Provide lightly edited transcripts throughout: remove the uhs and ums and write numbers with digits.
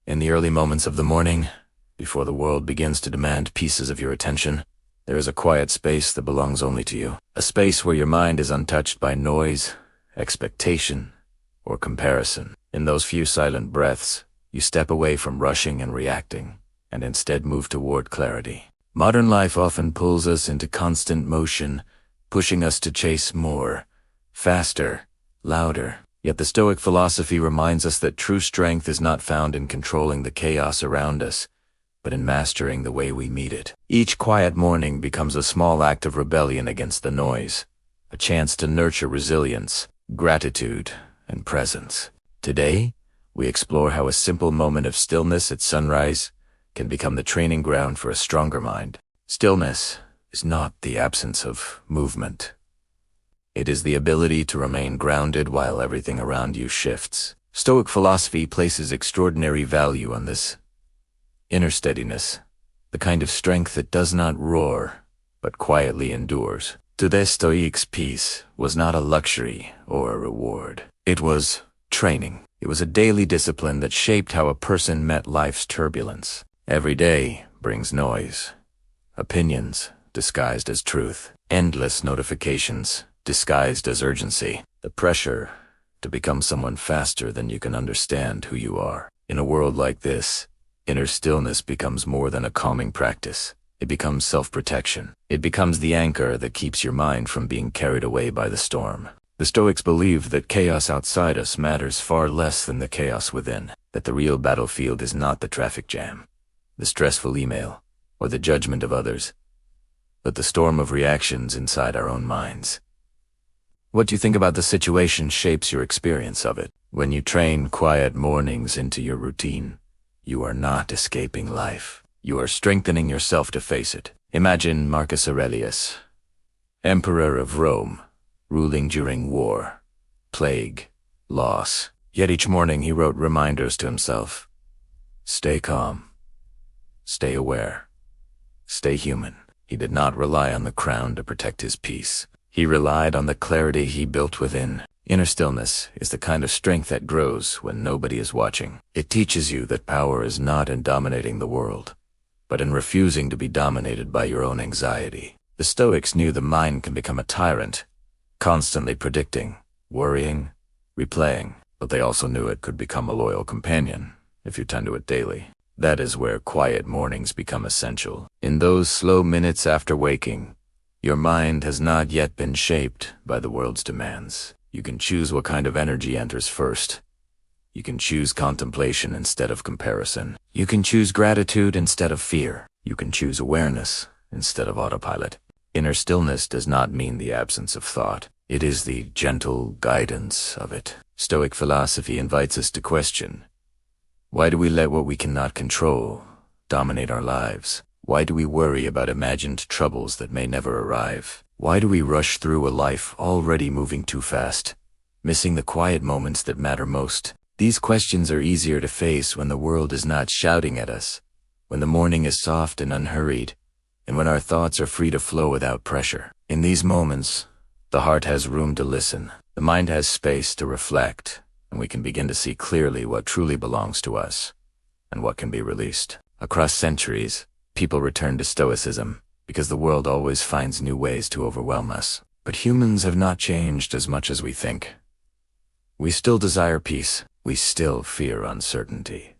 In the early moments of the morning, before the world begins to demand pieces of your attention, there is a quiet space that belongs only to you. A space where your mind is untouched by noise, expectation, or comparison. In those few silent breaths, you step away from rushing and reacting, and instead move toward clarity. Modern life often pulls us into constant motion, pushing us to chase more, faster, louder. Yet the Stoic philosophy reminds us that true strength is not found in controlling the chaos around us, but in mastering the way we meet it. Each quiet morning becomes a small act of rebellion against the noise, a chance to nurture resilience, gratitude, and presence. Today, we explore how a simple moment of stillness at sunrise can become the training ground for a stronger mind. Stillness is not the absence of movement. It is the ability to remain grounded while everything around you shifts. Stoic philosophy places extraordinary value on this inner steadiness, the kind of strength that does not roar, but quietly endures. To the Stoics, peace was not a luxury or a reward. It was training. It was a daily discipline that shaped how a person met life's turbulence. Every day brings noise, opinions disguised as truth, endless notifications disguised as urgency, the pressure to become someone faster than you can understand who you are. In a world like this, inner stillness becomes more than a calming practice. It becomes self-protection. It becomes the anchor that keeps your mind from being carried away by the storm. The Stoics believe that chaos outside us matters far less than the chaos within, that the real battlefield is not the traffic jam, the stressful email, or the judgment of others, but the storm of reactions inside our own minds. What you think about the situation shapes your experience of it. When you train quiet mornings into your routine, you are not escaping life. You are strengthening yourself to face it. Imagine Marcus Aurelius, Emperor of Rome, ruling during war, plague, loss. Yet each morning he wrote reminders to himself. Stay calm. Stay aware. Stay human. He did not rely on the crown to protect his peace. He relied on the clarity he built within. Inner stillness is the kind of strength that grows when nobody is watching. It teaches you that power is not in dominating the world, but in refusing to be dominated by your own anxiety. The Stoics knew the mind can become a tyrant, constantly predicting, worrying, replaying, but they also knew it could become a loyal companion if you tend to it daily. That is where quiet mornings become essential. In those slow minutes after waking, your mind has not yet been shaped by the world's demands. You can choose what kind of energy enters first. You can choose contemplation instead of comparison. You can choose gratitude instead of fear. You can choose awareness instead of autopilot. Inner stillness does not mean the absence of thought. It is the gentle guidance of it. Stoic philosophy invites us to question, why do we let what we cannot control dominate our lives? Why do we worry about imagined troubles that may never arrive? Why do we rush through a life already moving too fast, missing the quiet moments that matter most? These questions are easier to face when the world is not shouting at us, when the morning is soft and unhurried, and when our thoughts are free to flow without pressure. In these moments, the heart has room to listen, the mind has space to reflect, and we can begin to see clearly what truly belongs to us and what can be released. Across centuries, people return to Stoicism because the world always finds new ways to overwhelm us. But humans have not changed as much as we think. We still desire peace. We still fear uncertainty.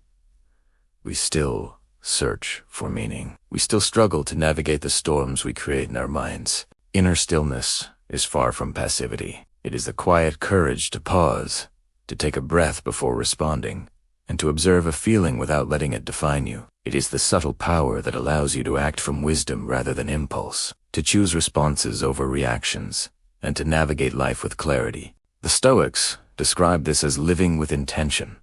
We still search for meaning. We still struggle to navigate the storms we create in our minds. Inner stillness is far from passivity. It is the quiet courage to pause, to take a breath before responding, and to observe a feeling without letting it define you. It is the subtle power that allows you to act from wisdom rather than impulse, to choose responses over reactions, and to navigate life with clarity. The Stoics describe this as living with intention,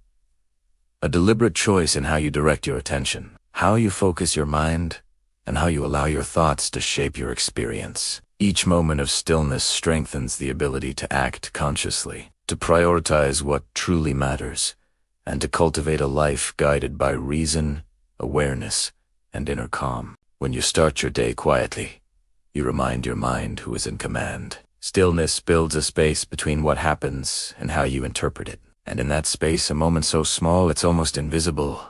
a deliberate choice in how you direct your attention, how you focus your mind, and how you allow your thoughts to shape your experience. Each moment of stillness strengthens the ability to act consciously, to prioritize what truly matters, and to cultivate a life guided by reason, awareness, and inner calm. When you start your day quietly, you remind your mind who is in command. Stillness builds a space between what happens and how you interpret it. And in that space, a moment so small it's almost invisible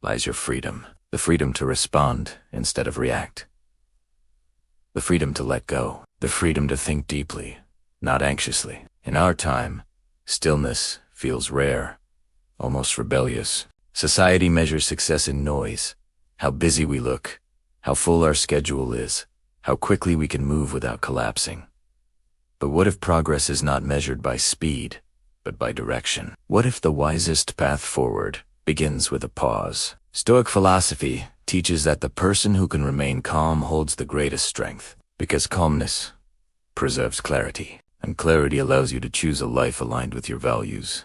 lies your freedom. The freedom to respond instead of react. The freedom to let go. The freedom to think deeply, not anxiously. In our time, stillness feels rare, almost rebellious. Society measures success in noise, how busy we look, how full our schedule is, how quickly we can move without collapsing. But what if progress is not measured by speed, but by direction? What if the wisest path forward begins with a pause? Stoic philosophy teaches that the person who can remain calm holds the greatest strength, because calmness preserves clarity, and clarity allows you to choose a life aligned with your values,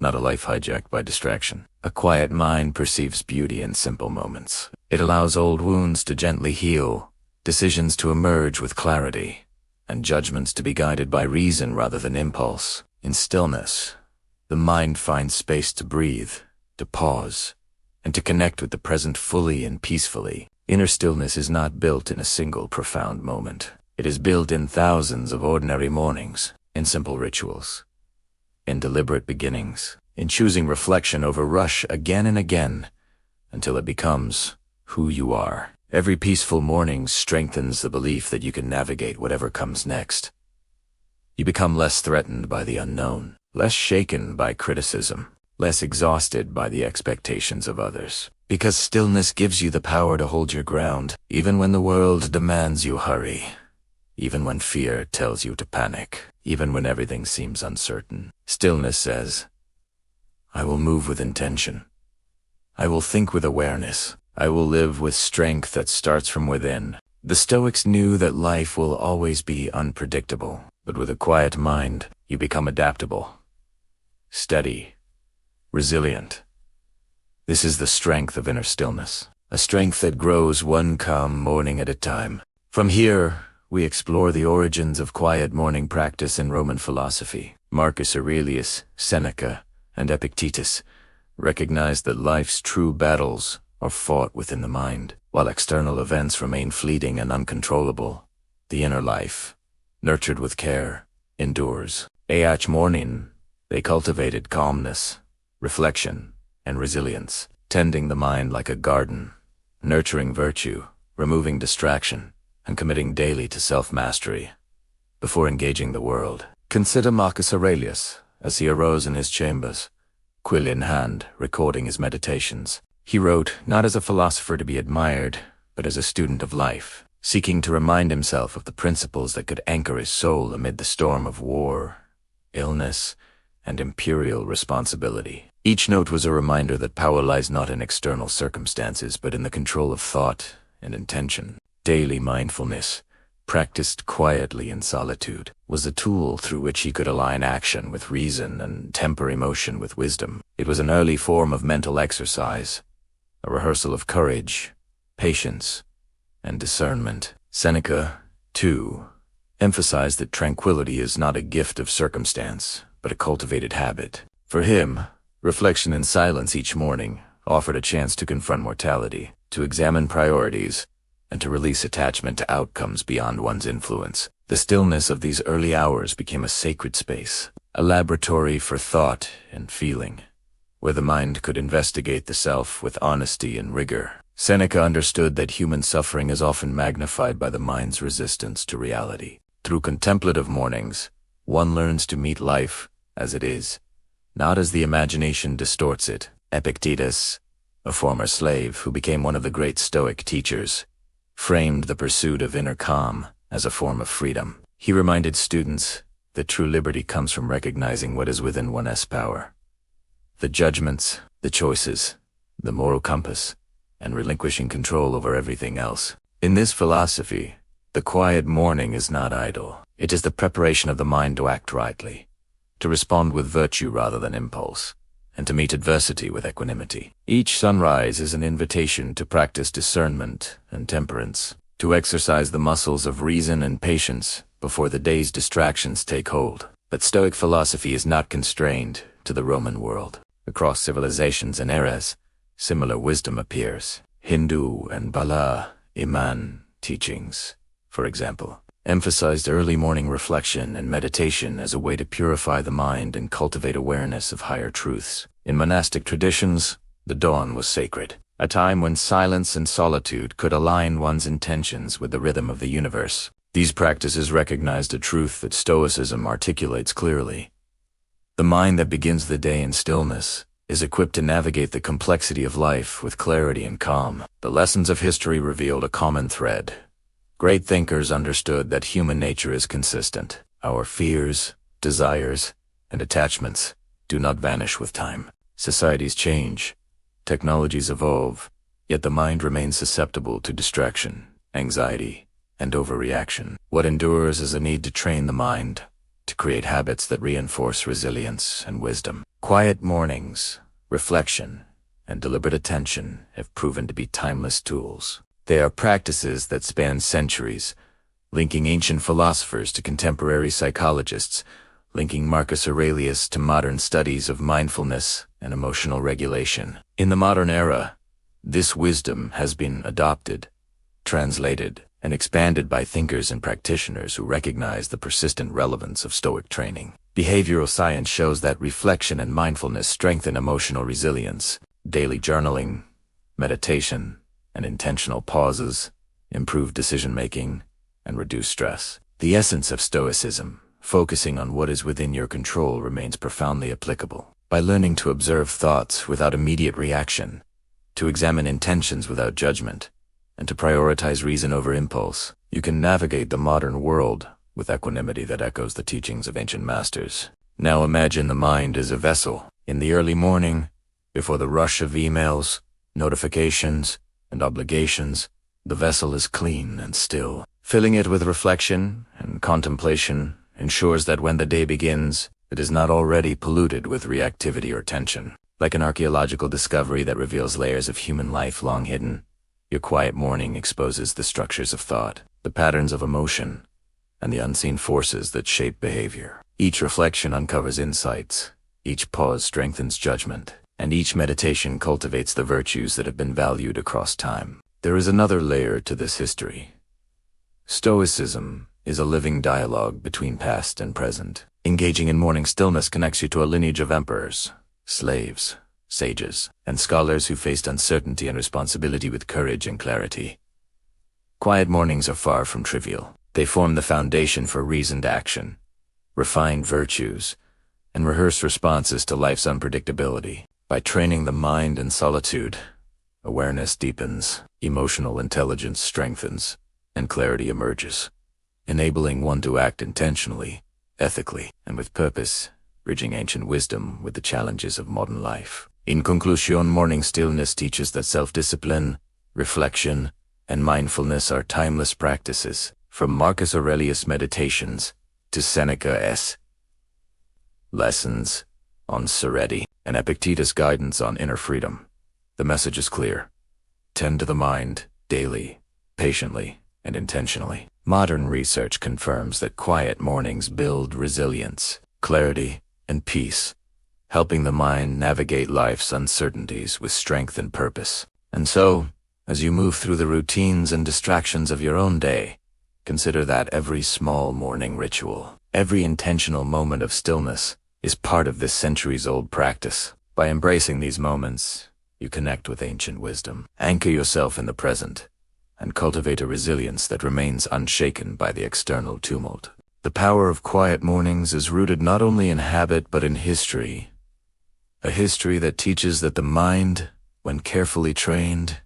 not a life hijacked by distraction. A quiet mind perceives beauty in simple moments. It allows old wounds to gently heal, decisions to emerge with clarity, and judgments to be guided by reason rather than impulse. In stillness, the mind finds space to breathe, to pause, and to connect with the present fully and peacefully. Inner stillness is not built in a single profound moment. It is built in thousands of ordinary mornings, in simple rituals, in deliberate beginnings, in choosing reflection over rush again and again, until it becomes who you are. Every peaceful morning strengthens the belief that you can navigate whatever comes next. You become less threatened by the unknown, less shaken by criticism, less exhausted by the expectations of others. Because stillness gives you the power to hold your ground, even when the world demands you hurry, even when fear tells you to panic, even when everything seems uncertain. Stillness says, I will move with intention. I will think with awareness. I will live with strength that starts from within. The Stoics knew that life will always be unpredictable, but with a quiet mind, you become adaptable, steady, resilient. This is the strength of inner stillness, a strength that grows one calm morning at a time. From here, we explore the origins of quiet morning practice in Roman philosophy. Marcus Aurelius, Seneca, and Epictetus recognized that life's true battles are fought within the mind. While external events remain fleeting and uncontrollable, the inner life, nurtured with care, endures. Each morning, they cultivated calmness, reflection, and resilience, tending the mind like a garden, nurturing virtue, removing distraction, and committing daily to self-mastery before engaging the world. Consider Marcus Aurelius as he arose in his chambers, quill in hand, recording his meditations. He wrote not as a philosopher to be admired, but as a student of life, seeking to remind himself of the principles that could anchor his soul amid the storm of war, illness, and imperial responsibility. Each note was a reminder that power lies not in external circumstances, but in the control of thought and intention. Daily mindfulness, practiced quietly in solitude, was a tool through which he could align action with reason and temper emotion with wisdom. It was an early form of mental exercise, a rehearsal of courage, patience, and discernment. Seneca, too, emphasized that tranquility is not a gift of circumstance, but a cultivated habit. For him, reflection in silence each morning offered a chance to confront mortality, to examine priorities, and to release attachment to outcomes beyond one's influence. The stillness of these early hours became a sacred space, a laboratory for thought and feeling, where the mind could investigate the self with honesty and rigor. Seneca understood that human suffering is often magnified by the mind's resistance to reality. Through contemplative mornings, one learns to meet life as it is, not as the imagination distorts it. Epictetus, a former slave who became one of the great Stoic teachers, framed the pursuit of inner calm as a form of freedom. He reminded students that true liberty comes from recognizing what is within one's power. The judgments, the choices, the moral compass, and relinquishing control over everything else. In this philosophy, the quiet morning is not idle. It is the preparation of the mind to act rightly, to respond with virtue rather than impulse, and to meet adversity with equanimity. Each sunrise is an invitation to practice discernment and temperance, to exercise the muscles of reason and patience before the day's distractions take hold. But Stoic philosophy is not constrained to the Roman world. Across civilizations and eras, similar wisdom appears. Hindu and Bala Iman teachings, for example, emphasized early morning reflection and meditation as a way to purify the mind and cultivate awareness of higher truths. In monastic traditions, the dawn was sacred. a time when silence and solitude could align one's intentions with the rhythm of the universe. These practices recognized a truth that Stoicism articulates clearly. The mind that begins the day in stillness is equipped to navigate the complexity of life with clarity and calm. The lessons of history revealed a common thread. Great thinkers understood that human nature is consistent. Our fears, desires, and attachments do not vanish with time. Societies change, technologies evolve, yet the mind remains susceptible to distraction, anxiety, and overreaction. What endures is a need to train the mind, to create habits that reinforce resilience and wisdom. Quiet mornings, reflection, and deliberate attention have proven to be timeless tools. They are practices that span centuries, linking ancient philosophers to contemporary psychologists, linking Marcus Aurelius to modern studies of mindfulness and emotional regulation. In the modern era, this wisdom has been adopted, translated, and expanded by thinkers and practitioners who recognize the persistent relevance of Stoic training. Behavioral science shows that reflection and mindfulness strengthen emotional resilience. Daily journaling, meditation, and intentional pauses improve decision-making and reduce stress. The essence of Stoicism, focusing on what is within your control, remains profoundly applicable. By learning to observe thoughts without immediate reaction, to examine intentions without judgment, and to prioritize reason over impulse, you can navigate the modern world with equanimity that echoes the teachings of ancient masters. Now imagine the mind as a vessel. In the early morning, before the rush of emails, notifications, and obligations, the vessel is clean and still. Filling it with reflection and contemplation ensures that when the day begins, it is not already polluted with reactivity or tension. Like an archaeological discovery that reveals layers of human life long hidden, your quiet morning exposes the structures of thought, the patterns of emotion, and the unseen forces that shape behavior. Each reflection uncovers insights, each pause strengthens judgment, and each meditation cultivates the virtues that have been valued across time. There is another layer to this history. Stoicism is a living dialogue between past and present. Engaging in morning stillness connects you to a lineage of emperors, slaves, sages, and scholars who faced uncertainty and responsibility with courage and clarity. Quiet mornings are far from trivial. They form the foundation for reasoned action, refined virtues, and rehearsed responses to life's unpredictability. By training the mind in solitude, awareness deepens, emotional intelligence strengthens, and clarity emerges, enabling one to act intentionally, ethically, and with purpose, bridging ancient wisdom with the challenges of modern life. In conclusion, morning stillness teaches that self-discipline, reflection, and mindfulness are timeless practices, from Marcus Aurelius' Meditations to Seneca's Lessons on Serenity and Epictetus' guidance on inner freedom. The message is clear. Tend to the mind, daily, patiently, and intentionally. Modern research confirms that quiet mornings build resilience, clarity, and peace, helping the mind navigate life's uncertainties with strength and purpose. And so, as you move through the routines and distractions of your own day, consider that every small morning ritual, every intentional moment of stillness, is part of this centuries-old practice. By embracing these moments, you connect with ancient wisdom, anchor yourself in the present, and cultivate a resilience that remains unshaken by the external tumult. The power of quiet mornings is rooted not only in habit but in history, a history that teaches that the mind, when carefully trained,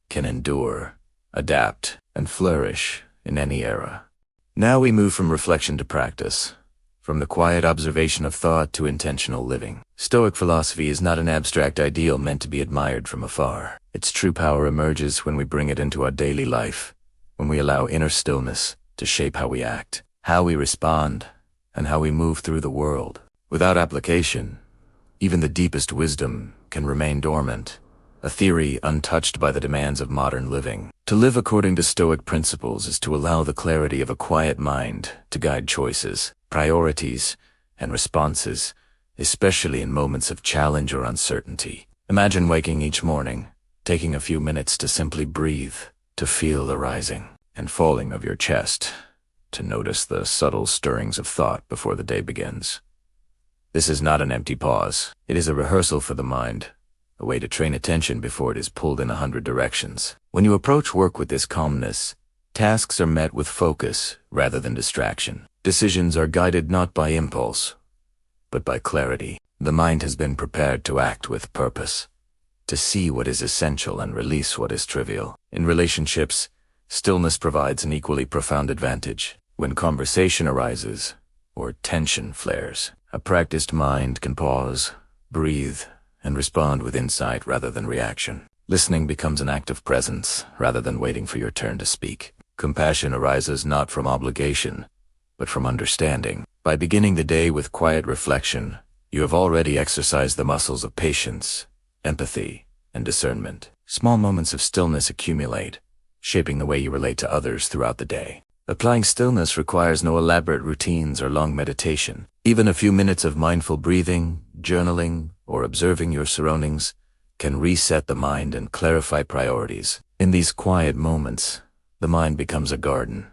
can endure, adapt, and flourish in any era. Now we move from reflection to practice, from the quiet observation of thought to intentional living. Stoic philosophy is not an abstract ideal meant to be admired from afar. Its true power emerges when we bring it into our daily life, when we allow inner stillness to shape how we act, how we respond, and how we move through the world. Without application, even the deepest wisdom can remain dormant, a theory untouched by the demands of modern living. To live according to Stoic principles is to allow the clarity of a quiet mind to guide choices, priorities, and responses, especially in moments of challenge or uncertainty. Imagine waking each morning, taking a few minutes to simply breathe, to feel the rising and falling of your chest, to notice the subtle stirrings of thought before the day begins. This is not an empty pause. It is a rehearsal for the mind, a way to train attention before it is pulled in 100 directions. When you approach work with this calmness, tasks are met with focus rather than distraction. Decisions are guided not by impulse, but by clarity. The mind has been prepared to act with purpose, to see what is essential and release what is trivial. In relationships, stillness provides an equally profound advantage. When conversation arises, or tension flares, a practiced mind can pause, breathe, and respond with insight rather than reaction. Listening becomes an act of presence rather than waiting for your turn to speak. Compassion arises not from obligation, but from understanding. By beginning the day with quiet reflection, you have already exercised the muscles of patience, empathy, and discernment. Small moments of stillness accumulate, shaping the way you relate to others throughout the day. Applying stillness requires no elaborate routines or long meditation. Even a few minutes of mindful breathing, journaling, or observing your surroundings can reset the mind and clarify priorities. In these quiet moments, the mind becomes a garden,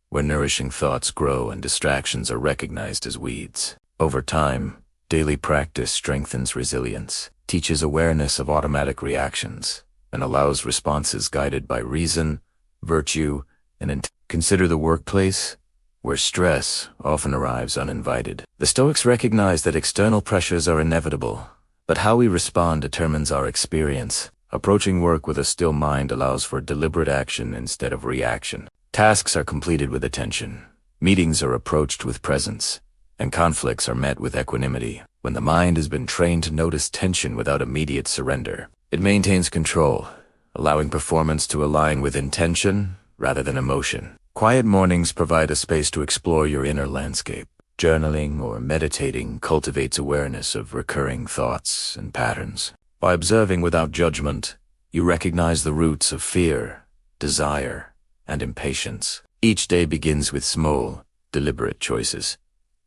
where nourishing thoughts grow and distractions are recognized as weeds. Over time, daily practice strengthens resilience, teaches awareness of automatic reactions, and allows responses guided by reason, virtue, and intent. Consider the workplace, where stress often arrives uninvited. The Stoics recognize that external pressures are inevitable, but how we respond determines our experience. Approaching work with a still mind allows for deliberate action instead of reaction. Tasks are completed with attention, meetings are approached with presence, and conflicts are met with equanimity. When the mind has been trained to notice tension without immediate surrender, it maintains control, allowing performance to align with intention rather than emotion. Quiet mornings provide a space to explore your inner landscape. Journaling or meditating cultivates awareness of recurring thoughts and patterns. By observing without judgment, you recognize the roots of fear, desire, and impatience. Each day begins with small, deliberate choices,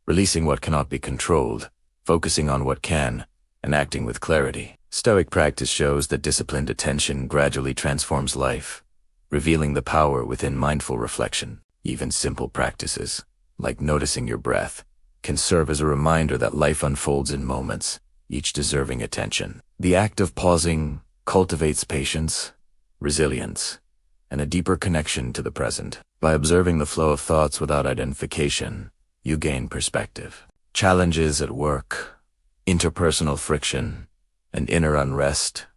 releasing what cannot be controlled, focusing on what can, and acting with clarity. Stoic practice shows that disciplined attention gradually transforms life, revealing the power within mindful reflection. Even simple practices, like noticing your breath, can serve as a reminder that life unfolds in moments, each deserving attention. The act of pausing cultivates patience, resilience, and a deeper connection to the present. By observing the flow of thoughts without identification, you gain perspective. Challenges at work, interpersonal friction, and inner unrest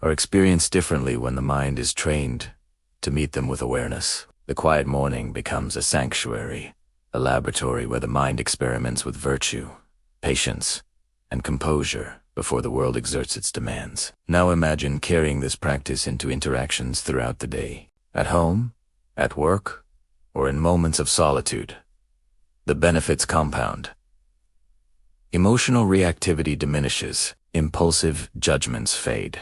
are experienced differently when the mind is trained to meet them with awareness. The quiet morning becomes a sanctuary, a laboratory where the mind experiments with virtue, patience, and composure before the world exerts its demands. Now imagine carrying this practice into interactions throughout the day, at home, at work, or in moments of solitude. The benefits compound. Emotional reactivity diminishes, impulsive judgments fade.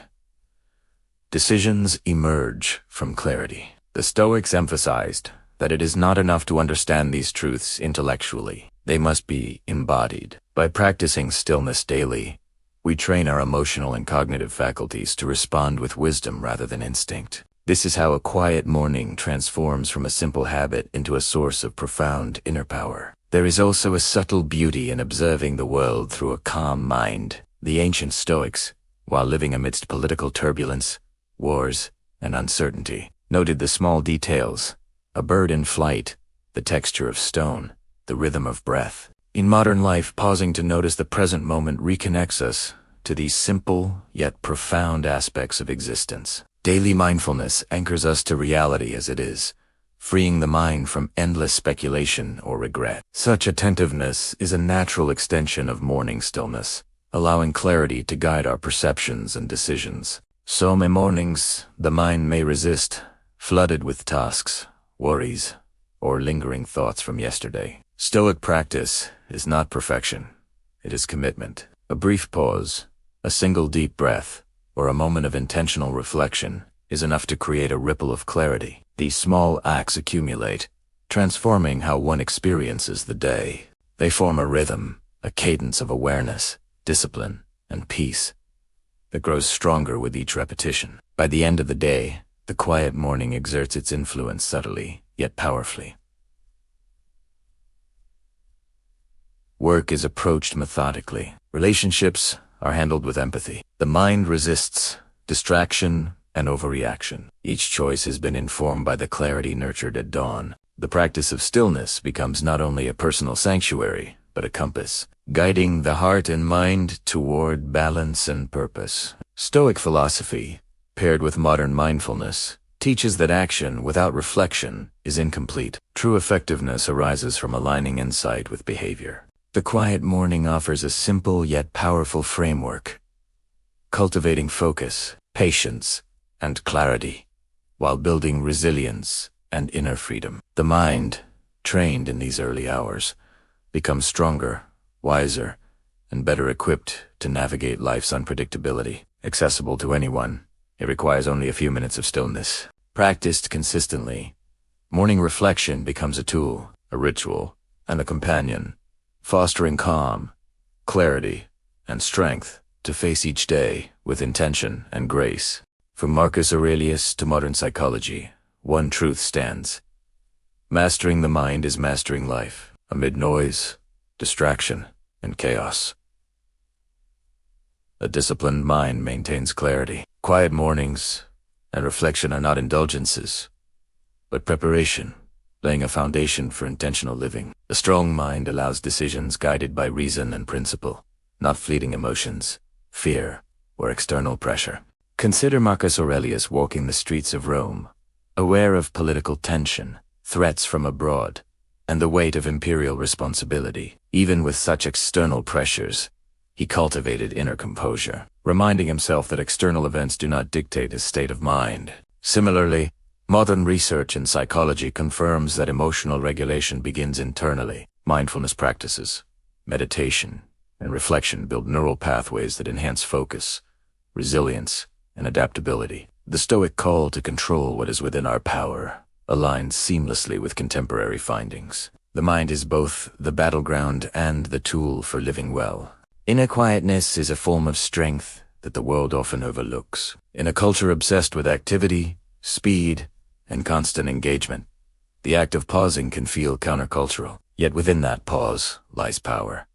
Decisions emerge from clarity. The Stoics emphasized that it is not enough to understand these truths intellectually. They must be embodied. By practicing stillness daily, we train our emotional and cognitive faculties to respond with wisdom rather than instinct. This is how a quiet morning transforms from a simple habit into a source of profound inner power. There is also a subtle beauty in observing the world through a calm mind. The ancient Stoics, while living amidst political turbulence, wars, and uncertainty, noted the small details: a bird in flight, the texture of stone, the rhythm of breath. In modern life, pausing to notice the present moment reconnects us to these simple yet profound aspects of existence. Daily mindfulness anchors us to reality as it is, freeing the mind from endless speculation or regret. Such attentiveness is a natural extension of morning stillness, allowing clarity to guide our perceptions and decisions. Some mornings, the mind may resist, flooded with tasks, worries, or lingering thoughts from yesterday. Stoic practice is not perfection. It is commitment. A brief pause, a single deep breath, or a moment of intentional reflection is enough to create a ripple of clarity. These small acts accumulate, transforming how one experiences the day. They form a rhythm, a cadence of awareness, discipline, and peace that grows stronger with each repetition. By the end of the day, the quiet morning exerts its influence subtly, yet powerfully. Work is approached methodically. Relationships are handled with empathy. The mind resists distraction and overreaction. Each choice has been informed by the clarity nurtured at dawn. The practice of stillness becomes not only a personal sanctuary, but a compass, guiding the heart and mind toward balance and purpose. Stoic philosophy, paired with modern mindfulness, teaches that action without reflection is incomplete. True effectiveness arises from aligning insight with behavior. The quiet morning offers a simple yet powerful framework, cultivating focus, patience, and clarity, while building resilience and inner freedom. The mind, trained in these early hours, becomes stronger, wiser, and better equipped to navigate life's unpredictability. Accessible to anyone, it requires only a few minutes of stillness. Practiced consistently, morning reflection becomes a tool, a ritual, and a companion, fostering calm, clarity, and strength to face each day with intention and grace. From Marcus Aurelius to modern psychology, one truth stands: mastering the mind is mastering life, amid noise, distraction, and chaos. A disciplined mind maintains clarity. Quiet mornings and reflection are not indulgences, but preparation, laying a foundation for intentional living. A strong mind allows decisions guided by reason and principle, not fleeting emotions, fear, or external pressure. Consider Marcus Aurelius walking the streets of Rome, aware of political tension, threats from abroad, and the weight of imperial responsibility. Even with such external pressures, he cultivated inner composure, reminding himself that external events do not dictate his state of mind. Similarly, modern research in psychology confirms that emotional regulation begins internally. Mindfulness practices, meditation, and reflection build neural pathways that enhance focus, resilience, and adaptability. The Stoic call to control what is within our power aligns seamlessly with contemporary findings. The mind is both the battleground and the tool for living well. Inner quietness is a form of strength that the world often overlooks. In a culture obsessed with activity, speed, and constant engagement, the act of pausing can feel countercultural. Yet within that pause lies power.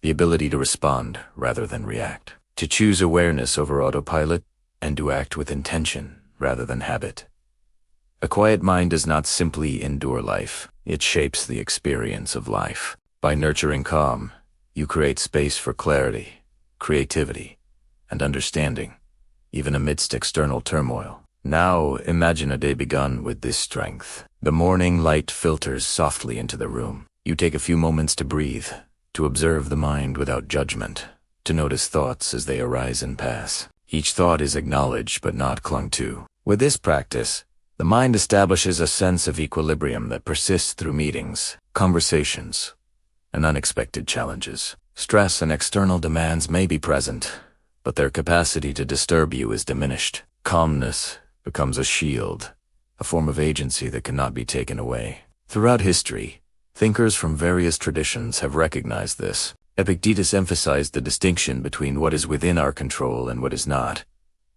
The ability to respond rather than react. To choose awareness over autopilot, and to act with intention rather than habit. A quiet mind does not simply endure life, it shapes the experience of life. By nurturing calm, you create space for clarity, creativity, and understanding, even amidst external turmoil. Now imagine a day begun with this strength. The morning light filters softly into the room. You take a few moments to breathe, to observe the mind without judgment, to notice thoughts as they arise and pass. Each thought is acknowledged but not clung to. With this practice, the mind establishes a sense of equilibrium that persists through meetings, conversations, and unexpected challenges. Stress and external demands may be present, but their capacity to disturb you is diminished. Calmness becomes a shield, a form of agency that cannot be taken away. Throughout history, thinkers from various traditions have recognized this. Epictetus emphasized the distinction between what is within our control and what is not,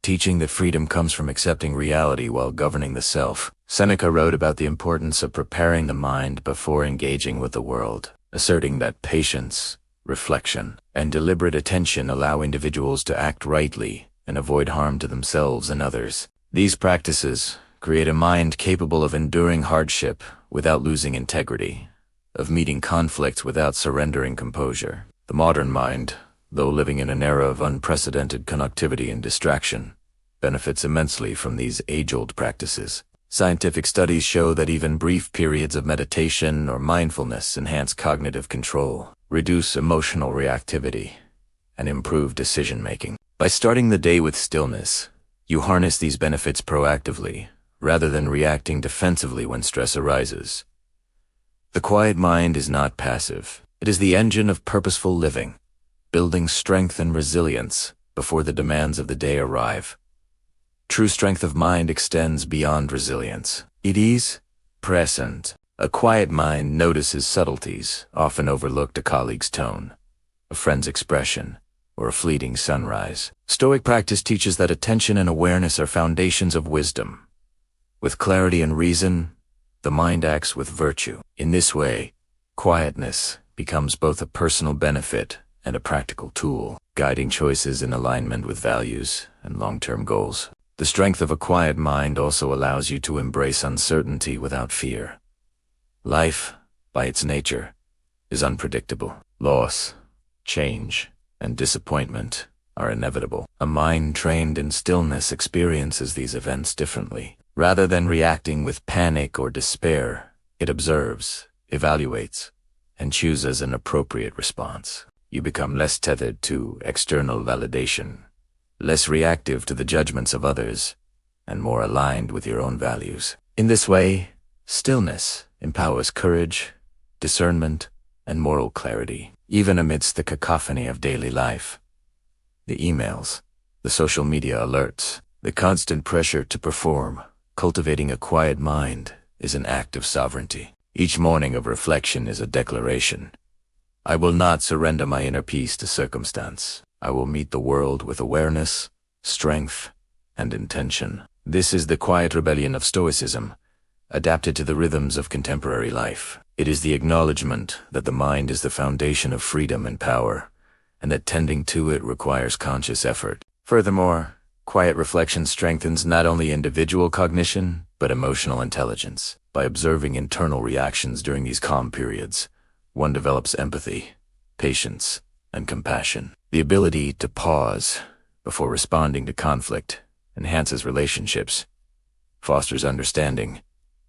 teaching that freedom comes from accepting reality while governing the self. Seneca wrote about the importance of preparing the mind before engaging with the world, asserting that patience, reflection, and deliberate attention allow individuals to act rightly and avoid harm to themselves and others. These practices create a mind capable of enduring hardship without losing integrity, of meeting conflicts without surrendering composure. The modern mind, though living in an era of unprecedented connectivity and distraction, benefits immensely from these age-old practices. Scientific studies show that even brief periods of meditation or mindfulness enhance cognitive control, reduce emotional reactivity, and improve decision-making. By starting the day with stillness, you harness these benefits proactively, rather than reacting defensively when stress arises. The quiet mind is not passive. It is the engine of purposeful living, building strength and resilience before the demands of the day arrive. True strength of mind extends beyond resilience. It is present. A quiet mind notices subtleties, often overlooked: a colleague's tone, a friend's expression, or a fleeting sunrise. Stoic practice teaches that attention and awareness are foundations of wisdom. With clarity and reason, the mind acts with virtue. In this way, quietness becomes both a personal benefit and a practical tool, guiding choices in alignment with values and long-term goals. The strength of a quiet mind also allows you to embrace uncertainty without fear. Life, by its nature, is unpredictable. Loss, change, and disappointment are inevitable. A mind trained in stillness experiences these events differently. Rather than reacting with panic or despair, it observes, evaluates, and chooses an appropriate response. You become less tethered to external validation, less reactive to the judgments of others, and more aligned with your own values. In this way, stillness empowers courage, discernment, and moral clarity, even amidst the cacophony of daily life. The emails, the social media alerts, the constant pressure to perform. Cultivating a quiet mind is an act of sovereignty. Each morning of reflection is a declaration. I will not surrender my inner peace to circumstance. I will meet the world with awareness, strength, and intention. This is the quiet rebellion of Stoicism, adapted to the rhythms of contemporary life. It is the acknowledgement that the mind is the foundation of freedom and power, and that tending to it requires conscious effort. Furthermore, quiet reflection strengthens not only individual cognition, but emotional intelligence. By observing internal reactions during these calm periods, one develops empathy, patience, and compassion. The ability to pause before responding to conflict enhances relationships, fosters understanding,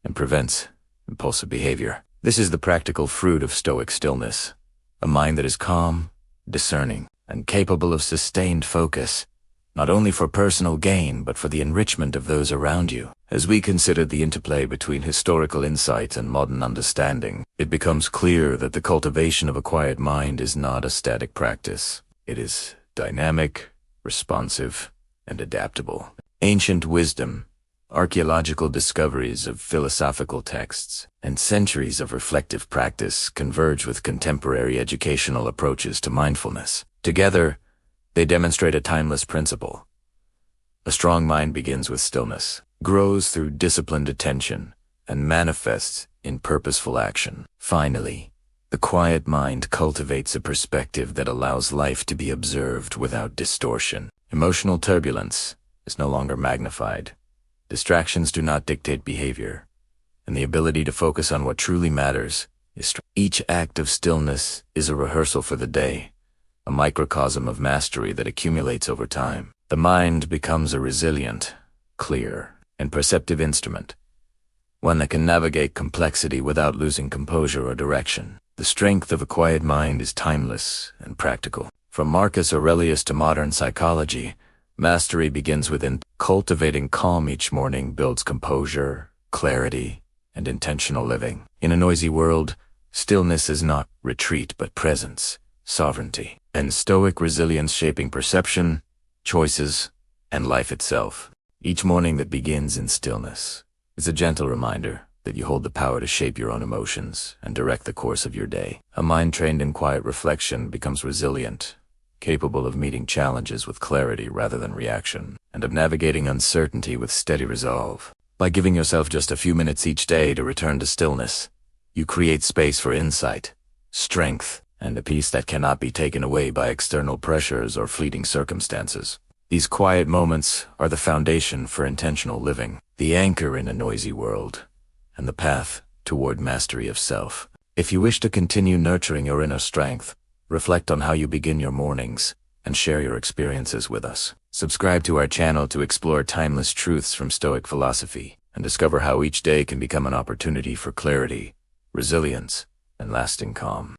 and prevents impulsive behavior. This is the practical fruit of Stoic stillness, a mind that is calm, discerning, and capable of sustained focus, not only for personal gain, but for the enrichment of those around you. As we consider the interplay between historical insight and modern understanding, it becomes clear that the cultivation of a quiet mind is not a static practice. It is dynamic, responsive, and adaptable. Ancient wisdom, archaeological discoveries of philosophical texts, and centuries of reflective practice converge with contemporary educational approaches to mindfulness. Together, they demonstrate a timeless principle. A strong mind begins with stillness, grows through disciplined attention, and manifests in purposeful action. Finally, the quiet mind cultivates a perspective that allows life to be observed without distortion. Emotional turbulence is no longer magnified. Distractions do not dictate behavior, and the ability to focus on what truly matters is strong. Each act of stillness is a rehearsal for the day, a microcosm of mastery that accumulates over time. The mind becomes a resilient, clear, and perceptive instrument, one that can navigate complexity without losing composure or direction. The strength of a quiet mind is timeless and practical. From Marcus Aurelius to modern psychology, mastery begins within. Cultivating calm each morning builds composure, clarity, and intentional living. In a noisy world, stillness is not retreat but presence, sovereignty, and stoic resilience shaping perception, choices, and life itself. Each morning that begins in stillness is a gentle reminder that you hold the power to shape your own emotions and direct the course of your day. A mind trained in quiet reflection becomes resilient, capable of meeting challenges with clarity rather than reaction, and of navigating uncertainty with steady resolve. By giving yourself just a few minutes each day to return to stillness, you create space for insight, strength, and a peace that cannot be taken away by external pressures or fleeting circumstances. These quiet moments are the foundation for intentional living, the anchor in a noisy world, and the path toward mastery of self. If you wish to continue nurturing your inner strength, reflect on how you begin your mornings and share your experiences with us. Subscribe to our channel to explore timeless truths from Stoic philosophy and discover how each day can become an opportunity for clarity, resilience, and lasting calm.